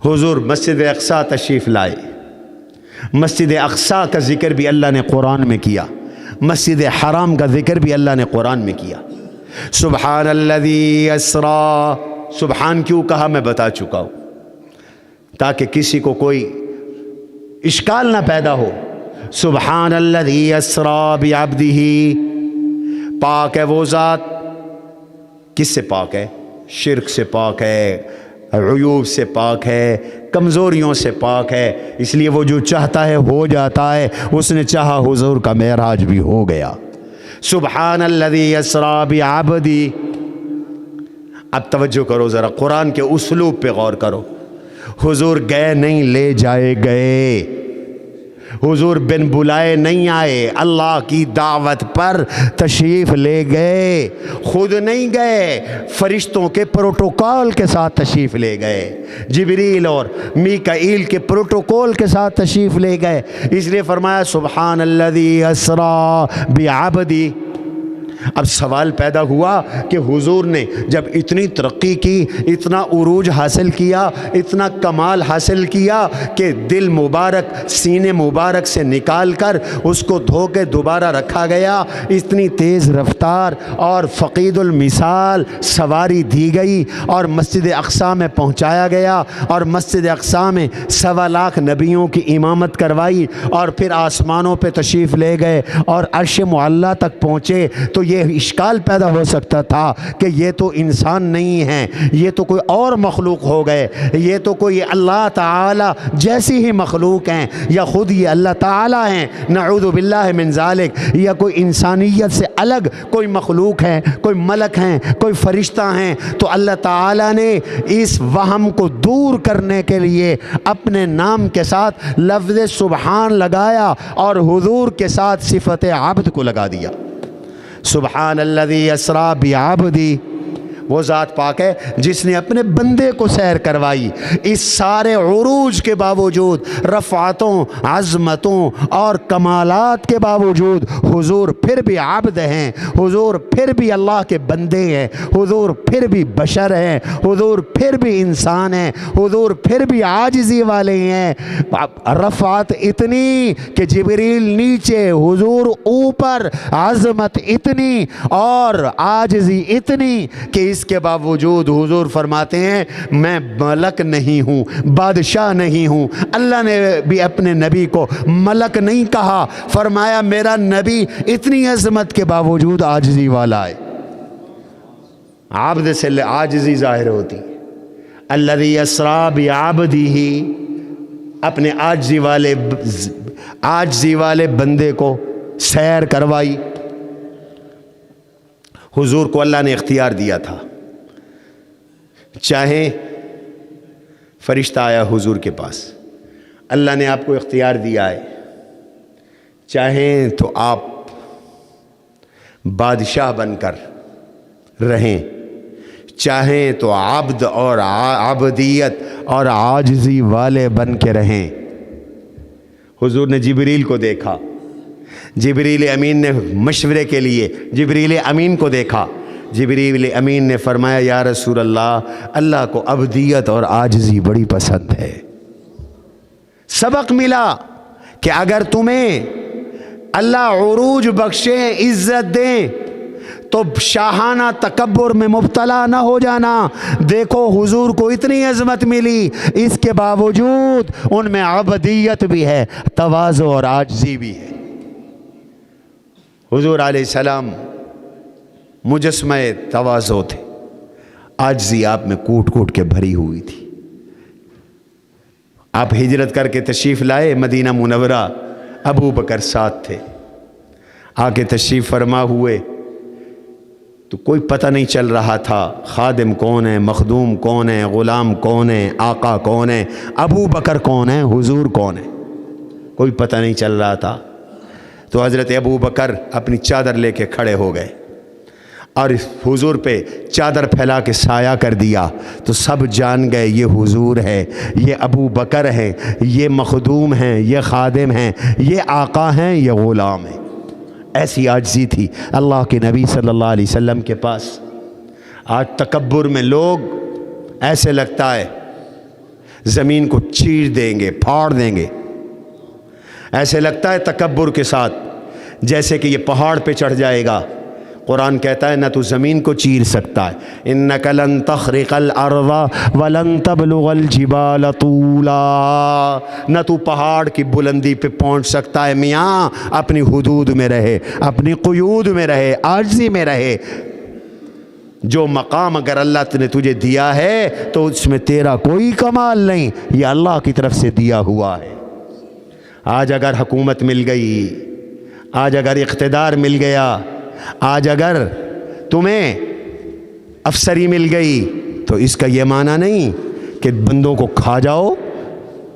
हुजूर मस्जिद अक़सा तशरीफ़ लाए। मस्जिद अक़सा का ज़िक्र भी अल्लाह ने कुरान में किया, मस्जिद हराम का ज़िक्र भी अल्लाह ने कुरान में किया। सुब्हानल्लज़ी अस्रा, सुब्हान क्यों कहा मैं बता चुका हूँ, ताकि किसी को कोई इश्काल ना पैदा हो। सुब्हानल्लज़ी अस्रा बिअब्दिही, पाक है वो ज़ात, किससे पाक है? शिर्क से पाक है, अयूब से पाक है, कमज़ोरियों से पाक है। इसलिए वो जो चाहता है हो जाता है। उसने चाहा हुजूर का मेराज भी हो गया। सुब्हानल्लज़ी अस्रा बिअब्दी। अब तवज्जो करो ज़रा, कुरान के उसलूब पे गौर करो। हुजूर गए नहीं, ले जाए गए। हुजूर बिन बुलाए नहीं आए, अल्लाह की दावत पर तशरीफ़ ले गए। खुद नहीं गए, फरिश्तों के प्रोटोकॉल के साथ तशरीफ़ ले गए। जिब्रील और मीकाईल के प्रोटोकॉल के साथ तशरीफ़ ले गए। इसलिए फरमाया सुब्हानल्लज़ी अस्रा बिअब्दी। अब सवाल पैदा हुआ कि हुजूर ने जब इतनी तरक्की की, इतना उरूज हासिल किया, इतना कमाल हासिल किया कि दिल मुबारक सीने मुबारक से निकाल कर उसको धो के दोबारा रखा गया, इतनी तेज़ रफ्तार और फ़क़ीदुल मिसाल सवारी दी गई और मस्जिद अक़सा में पहुँचाया गया और मस्जिद अक़सा में 1.25 लाख नबियों की इमामत करवाई और फिर आसमानों पे तशरीफ़ ले गए और अर्श मुअल्ला तक पहुँचे। तो ये इश्काल पैदा हो सकता था कि ये तो इंसान नहीं है, ये तो कोई और मखलूक हो गए, ये तो कोई अल्लाह ताला जैसी ही मखलूक हैं, या ख़ुद ये अल्लाह ताला हैं, नऊज़ु बिल्लाहि मिन ज़ालिक, या कोई इंसानियत से अलग कोई मखलूक है, कोई मलक हैं, कोई फरिश्ता हैं। तो अल्लाह ताला ने इस वहम को दूर करने के लिए अपने नाम के साथ लफ्ज़ सुबहान लगाया और हुजूर के साथ सिफ़त अब्द को लगा दिया। सुब्हानल्लज़ी अस्रा बिअब्दी, वो ज़ात पाक है जिसने अपने बंदे को सैर करवाई। इस सारे उरूज के बावजूद, रफ़ातों, अज़मतों और कमालात के बावजूद हुजूर फिर भी आबद हैं, हुजूर फिर भी अल्लाह के बंदे हैं, हुजूर फिर भी बशर हैं, हुजूर फिर भी इंसान हैं, हुजूर फिर भी आजिज़ी वाले हैं। रफ़ात इतनी कि जिब्रील नीचे, हुजूर ऊपर, अज़मत इतनी और आजिज़ी इतनी कि इसके बावजूद हुजूर फरमाते हैं मैं मलक नहीं हूँ, बादशाह नहीं हूँ। अल्लाह ने भी अपने नबी को मलक नहीं कहा, फरमाया मेरा नबी इतनी अज़मत के बावजूद आजिज़ी वाला है। आबद से आजिज़ी ज़ाहिर होती। अल्लज़ी अस्रा बिअब्दिही, अपने आजिज़ी वाले बंदे को सैर करवाई। हुजूर को अल्लाह ने इख्तियार दिया था, चाहे फरिश्ता आया हुजूर के पास, अल्लाह ने आपको इख्तियार दिया है, चाहें तो आप बादशाह बनकर रहें, चाहें तो आब्द और आबदियत और आजिज़ी वाले बन के रहें। हुजूर ने जिब्रील को देखा, जिब्रील अमीन ने मशवरे के लिए जिब्रील अमीन को देखा। जिब्रील अमीन ने फरमाया या रसूल अल्लाह, अल्लाह को अब्दियत और आजिज़ी बड़ी पसंद है। सबक मिला कि अगर तुम्हें अल्लाह उरूज बख्शे, इज़्ज़त दें, तो शाहाना तकब्बुर में मुब्तला ना हो जाना। देखो हुजूर को इतनी अज़मत मिली, इसके बावजूद उनमें अब्दियत भी है, तवाज़ु और आजिज़ी भी है। हुजूर अलैहिस्सलाम मुजस्मे तवाज़ो थे, आजिज़ी आप में कूट कूट के भरी हुई थी। आप हिजरत करके तशरीफ़ लाए मदीना मुनव्वरा, अबू बकर साथ थे। आके तशरीफ़ फरमा हुए तो कोई पता नहीं चल रहा था खादिम कौन है, मखदूम कौन है, ग़ुलाम कौन है, आका कौन है, अबू बकर कौन है, हुजूर कौन है, कोई पता नहीं चल रहा था। तो हज़रत अबू बकर अपनी चादर लेके खड़े हो गए और हुजूर पे चादर फैला के साया कर दिया। तो सब जान गए ये हुजूर है, ये अबू बकर हैं, ये मखदूम हैं, ये खादिम हैं, ये आका हैं, ये ग़ुलाम हैं। ऐसी आजिज़ी थी अल्लाह के नबी सल्लल्लाहु अलैहि वसल्लम के पास। आज तकब्बुर में लोग ऐसे लगता है ज़मीन को चीर देंगे, फाड़ देंगे। ऐसे लगता है तकब्बुर के साथ जैसे कि ये पहाड़ पे चढ़ जाएगा। कुरान कहता है न तू ज़मीन को चीर सकता है, इन्नका लन तख़रिक़ल अर्ज़ वलन तबलुग़ल जिबाल तूला, न तू पहाड़ की बुलंदी पे पहुंच सकता है। मियाँ अपनी हुदूद में रहे, अपनी क़ुयूद में रहे, आजिज़ी में रहे। जो मकाम अगर अल्लाह ने तुझे दिया है तो उसमें तेरा कोई कमाल नहीं, ये अल्लाह की तरफ से दिया हुआ है। आज अगर हुकूमत मिल गई, आज अगर इक़्तिदार मिल गया, आज अगर तुम्हें अफसरी मिल गई, तो इसका ये माना नहीं कि बंदों को खा जाओ,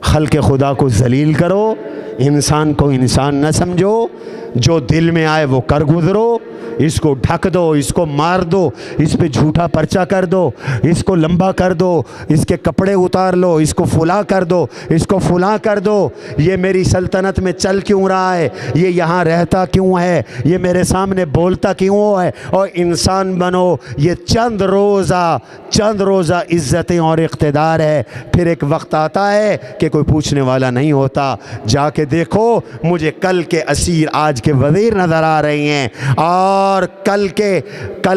खल्क़ खुदा को जलील करो, इंसान को इंसान न समझो, जो दिल में आए वो कर गुजरो, इसको ढक दो, इसको मार दो, इस पे झूठा पर्चा कर दो, इसको लंबा कर दो, इसके कपड़े उतार लो, इसको फुला कर दो, इसको फुला कर दो। ये मेरी सल्तनत में चल क्यों रहा है, ये यहाँ रहता क्यों है, ये मेरे सामने बोलता क्यों है। और इंसान बनो, ये चंद रोज़ा इज़्ज़तें और इक़्तिदार है। फिर एक वक्त आता है कि कोई पूछने वाला नहीं होता। जाके देखो, मुझे कल के असीर आज के वज़ीर नज़र आ रहे हैं, और कल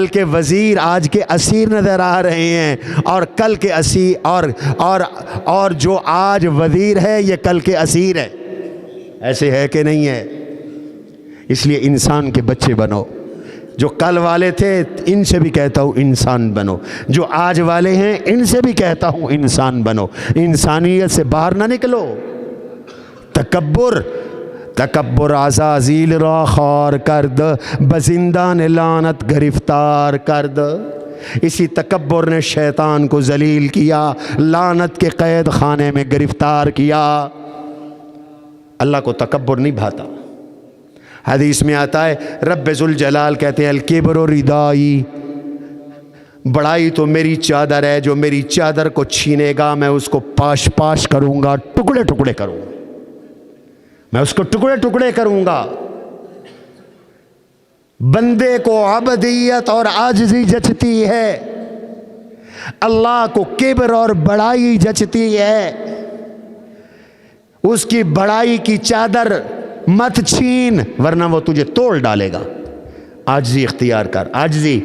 के वज़ीर आज के असीर नज़र आ रहे हैं, और कल के असीर और जो आज वज़ीर है ये कल के असीर है। ऐसे है कि नहीं है? इसलिए इंसान के बच्चे बनो। जो कल वाले थे इनसे भी कहता हूँ इंसान बनो, जो आज वाले हैं इनसे भी कहता हूँ इंसान बनो। इंसानियत से बाहर ना निकलो। तकब्बुर आज़ाज़ील रा खार करद, बजिंदान लानत गिरफ्तार करद। इसी तकब्बुर ने शैतान को जलील किया, लानत के कैद खाने में गिरफ्तार किया। अल्लाह को तकब्बुर नहीं भाता। हदीस में आता है, रब्बे ज़ुल जलाल कहते हैं, अल किब्रु रिदाई, बड़ाई तो मेरी चादर है, जो मेरी चादर को छीनेगा मैं उसको पाश पाश करूँगा, टुकड़े टुकड़े करूँगा, मैं उसको टुकड़े टुकड़े करूँगा। बंदे को अबदियत और आजिज़ी जचती है, अल्लाह को किब्र और बड़ाई जचती है। उसकी बड़ाई की चादर मत छीन, वरना वो तुझे तोड़ डालेगा। आजिज़ी इख्तियार कर, आजिज़ी।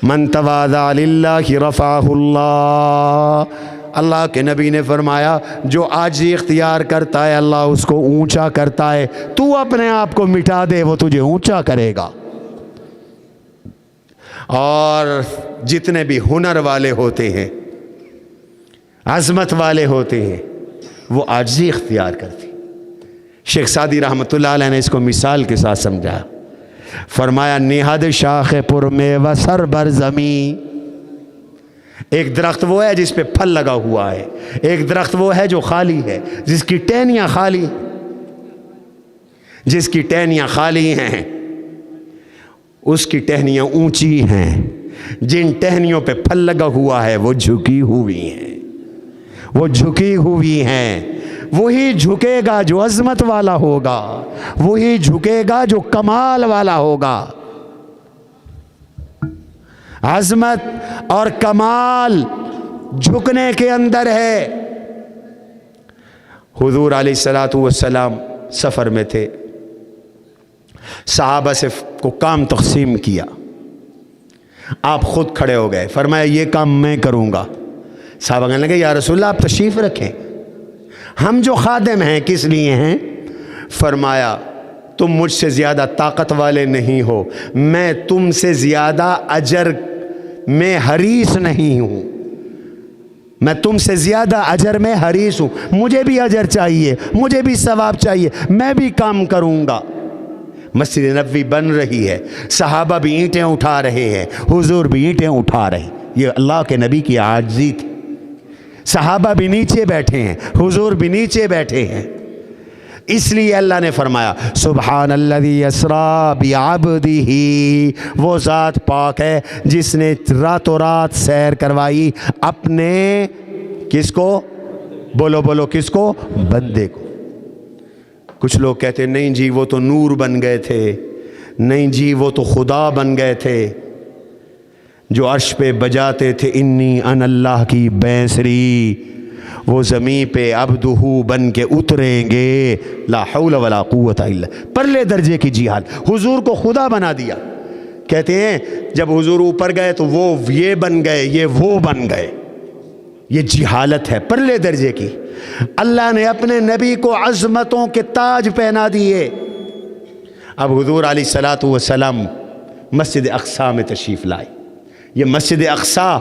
मन तवाज़ा लिल्लाहि रफ़अहुल्लाह, अल्लाह के नबी ने फरमाया, जो आजिज़ी इख्तियार करता है अल्लाह उसको ऊंचा करता है। तू अपने आप को मिटा दे, वो तुझे ऊंचा करेगा। और जितने भी हुनर वाले होते हैं, अज़मत वाले होते हैं, वो आजिज़ी इख्तियार करते। शेख सादी रहमतुल्लाह अलैह ने इसको मिसाल के साथ समझाया। फरमाया, निहद शाख पुर में व सर बर ज़मी, एक दरख्त वो है जिस पे फल लगा हुआ है, एक दरख्त वो है जो खाली है, जिसकी टहनियाँ खाली हैं, उसकी टहनियाँ ऊंची हैं। जिन टहनियों पे फल लगा हुआ है वो झुकी हुई हैं। वही झुकेगा जो अज़मत वाला होगा, वही झुकेगा जो कमाल वाला होगा। अज़मत और कमाल झुकने के अंदर है। हुज़ूर अलैहिस्सलातु वस्सलाम सफ़र में थे, सहाबा से को काम तक़सीम किया, आप ख़ुद खड़े हो गए, फरमाया ये काम मैं करूँगा। सहाबा कहने लगे, या रसूलल्लाह आप तशरीफ़ रखें, हम जो खादिम हैं किस लिए हैं? फरमाया, तुम मुझसे ज़्यादा ताकत वाले नहीं हो, मैं तुमसे ज़्यादा अजर में हरीस नहीं हूँ, मैं तुमसे ज़्यादा अजर में हरीस हूँ। मुझे भी अजर चाहिए, मुझे भी सवाब चाहिए, मैं भी काम करूँगा। मस्जिद नबवी बन रही है, सहाबा भी ईंटें उठा रहे हैं, हुजूर भी ईंटें उठा रहे हैं। ये अल्लाह के नबी की आजिज़ी थी। सहाबा भी नीचे बैठे हैं, हुजूर भी नीचे बैठे हैं। इसलिए अल्लाह ने फरमाया, सुब्हानल्लज़ी अस्रा बिअब्दिही, वो ज़ात पाक है जिसने रातों रात सैर करवाई अपने किसको? बोलो किसको? बंदे को। कुछ लोग कहते हैं नहीं जी वो तो नूर बन गए थे, नहीं जी वो तो खुदा बन गए थे। جو عرش پہ بجاتے تھے انی ان اللہ کی بینسری، وہ زمین پہ عبدہو بن کے اتریں گے، لا حول ولا قوت الا، پرلے درجے کی جہاد، حضور کو خدا بنا دیا۔ کہتے ہیں جب حضور اوپر گئے تو وہ یہ بن گئے، یہ وہ بن گئے، یہ جہالت ہے پرلے درجے کی۔ اللہ نے اپنے نبی کو عظمتوں کے تاج پہنا دیے۔ اب حضور علیہ الصلوۃ والسلام مسجد اقصیٰ میں تشریف لائے۔ یہ مسجد اقصیٰ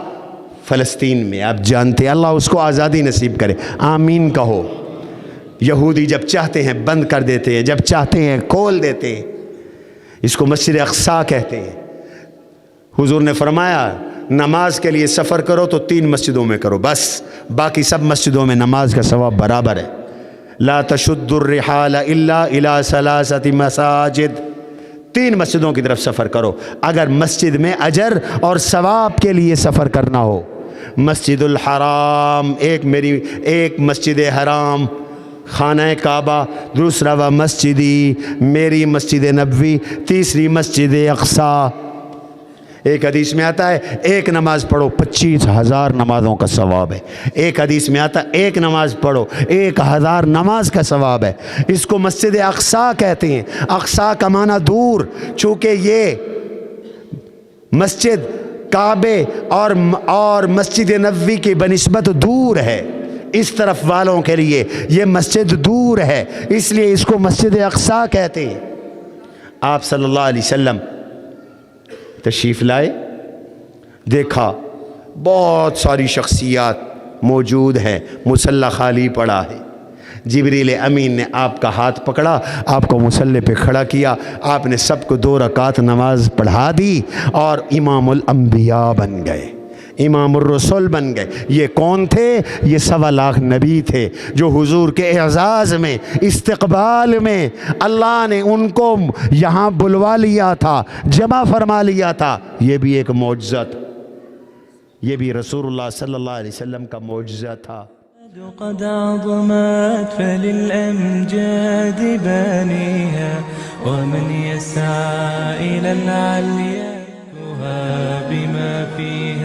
فلسطین میں، آپ جانتے ہیں، اللہ اس کو آزادی نصیب کرے، آمین کہو۔ یہودی جب چاہتے ہیں بند کر دیتے ہیں، جب چاہتے ہیں کھول دیتے ہیں، اس کو مسجد اقصیٰ کہتے ہیں۔ حضور نے فرمایا نماز کے لیے سفر کرو تو 3 مسجدوں میں کرو، بس باقی سب مسجدوں میں نماز کا ثواب برابر ہے۔ لا تشد الرحال الا الى 3 مساجد، 3 مسجدوں کی طرف سفر کرو اگر مسجد میں اجر اور ثواب کے لیے سفر کرنا ہو۔ مسجد الحرام، ایک مسجد حرام خانہ کعبہ، دوسرا وہ مسجدی میری مسجد نبوی، تیسری مسجد اقصیٰ۔ ایک حدیث میں آتا ہے ایک نماز پڑھو 25,000 نمازوں کا ثواب ہے، ایک حدیث میں آتا ہے ایک نماز پڑھو 1,000 نماز کا ثواب ہے۔ اس کو مسجد اقصیٰ کہتے ہیں۔ اقصیٰ کا معنی دور، چونکہ یہ مسجد کعبے اور مسجد نبوی کی بنسبت دور ہے، اس طرف والوں کے لیے یہ مسجد دور ہے، اس لیے اس کو مسجد اقصیٰ کہتے ہیں۔ آپ صلی اللہ علیہ وسلم تشریف لائے، دیکھا بہت ساری شخصیات موجود ہیں، مصلی خالی پڑا ہے۔ جبریل امین نے آپ کا ہاتھ پکڑا، آپ کو مصلی پہ کھڑا کیا، آپ نے سب کو 2 رکعت نماز پڑھا دی اور امام الانبیاء بن گئے، امام الرسول بن گئے۔ یہ کون تھے؟ یہ 1.25 لاکھ نبی تھے جو حضور کے اعزاز میں، استقبال میں اللہ نے ان کو یہاں بلوا لیا تھا، جمع فرما لیا تھا۔ یہ بھی ایک معجزہ تھا، یہ بھی رسول اللہ صلی اللہ علیہ وسلم کا معجزہ تھا۔ قد عظمت فللأمجاد بانيها ومن يسعى إلى العليا بما فيها